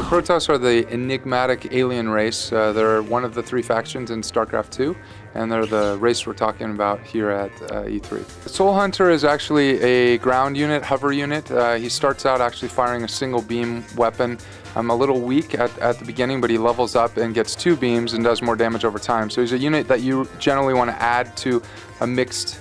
Protoss are the enigmatic alien race. They're one of the 3 factions in Starcraft II, and they're the race we're talking about here at E3. The Soul Hunter is actually a ground unit, hover unit. He starts out actually firing a single beam weapon. A little weak at the beginning, but he levels up and gets 2 beams and does more damage over time. So he's a unit that you generally want to add to a mixed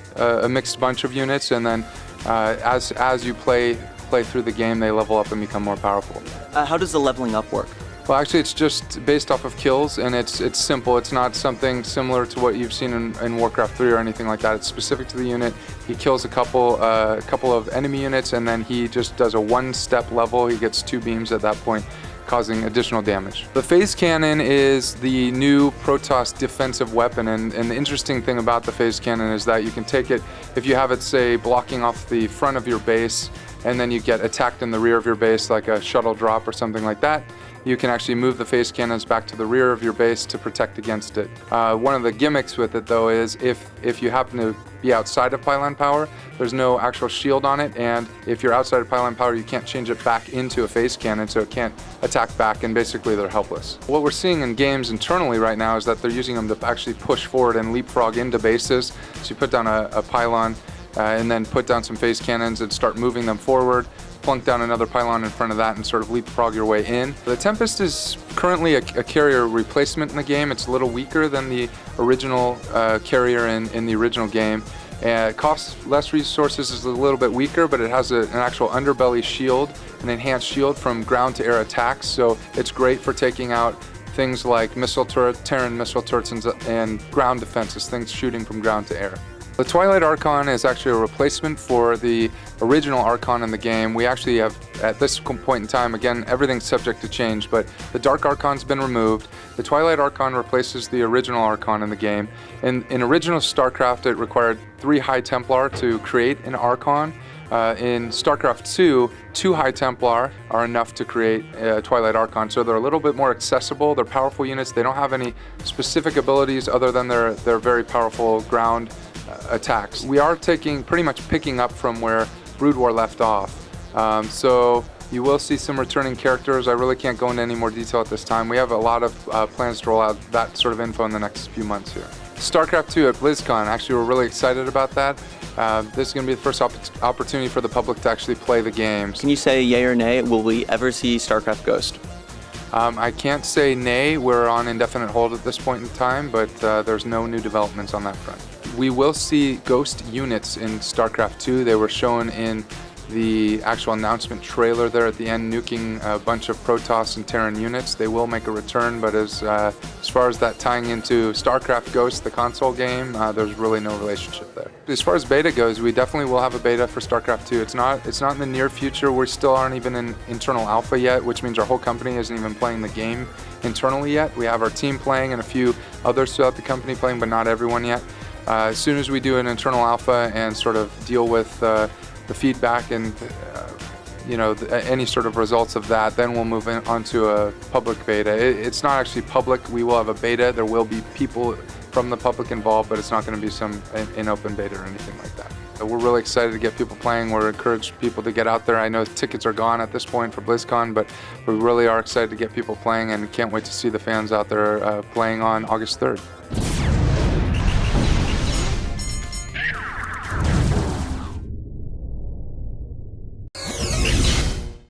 bunch of units, and then as you play through the game, they level up and become more powerful. How does the leveling up work? Well, actually, it's just based off of kills, and it's simple. It's not something similar to what you've seen in Warcraft 3 or anything like that. It's specific to the unit. He kills a couple of enemy units, and then he just does a 1-step level. He gets 2 beams at that point, causing additional damage. The phase cannon is the new Protoss defensive weapon, and the interesting thing about the phase cannon is that you can take it, if you have it, say, blocking off the front of your base, and then you get attacked in the rear of your base like a shuttle drop or something like that, you can actually move the phase cannons back to the rear of your base to protect against it. One of the gimmicks with it, though, is if you happen to be outside of pylon power, there's no actual shield on it, and if you're outside of pylon power, you can't change it back into a phase cannon, so it can't attack back, and basically they're helpless. What we're seeing in games internally right now is that they're using them to actually push forward and leapfrog into bases. So you put down a pylon, and then put down some phase cannons and start moving them forward, plunk down another pylon in front of that, and sort of leapfrog your way in. The Tempest is currently a carrier replacement in the game. It's a little weaker than the original carrier in the original game. It costs less resources, is a little bit weaker, but it has an actual underbelly shield, an enhanced shield from ground-to-air attacks, so it's great for taking out things like Terran missile turrets and ground defenses, things shooting from ground to air. The Twilight Archon is actually a replacement for the original Archon in the game. We actually have, at this point in time, again, everything's subject to change, but the Dark Archon's been removed. The Twilight Archon replaces the original Archon in the game. In original StarCraft, it required 3 High Templar to create an Archon. In StarCraft II, 2 High Templar are enough to create a Twilight Archon, so they're a little bit more accessible. They're powerful units. They don't have any specific abilities other than their very powerful ground attacks. We are pretty much picking up from where Brood War left off. So you will see some returning characters. I really can't go into any more detail at this time. We have a lot of plans to roll out that sort of info in the next few months here. Starcraft II at BlizzCon, actually we're really excited about that. This is going to be the first opportunity for the public to actually play the games. Can you say yay or nay, will we ever see StarCraft Ghost? I can't say nay. We're on indefinite hold at this point in time, but there's no new developments on that front. We will see Ghost units in StarCraft II. They were shown in the actual announcement trailer there at the end, nuking a bunch of Protoss and Terran units. They will make a return, but as far as that tying into StarCraft Ghost, the console game, there's really no relationship there. As far as beta goes, we definitely will have a beta for StarCraft II. It's not in the near future. We still aren't even in internal alpha yet, which means our whole company isn't even playing the game internally yet. We have our team playing and a few others throughout the company playing, but not everyone yet. As soon as we do an internal alpha and sort of deal with the feedback and any sort of results of that, then we'll move on to a public beta. It's not actually public. We will have a beta. There will be people from the public involved, but it's not going to be an open beta or anything like that. So we're really excited to get people playing. We're encouraging people to get out there. I know tickets are gone at this point for BlizzCon, but we really are excited to get people playing and can't wait to see the fans out there playing on August 3rd.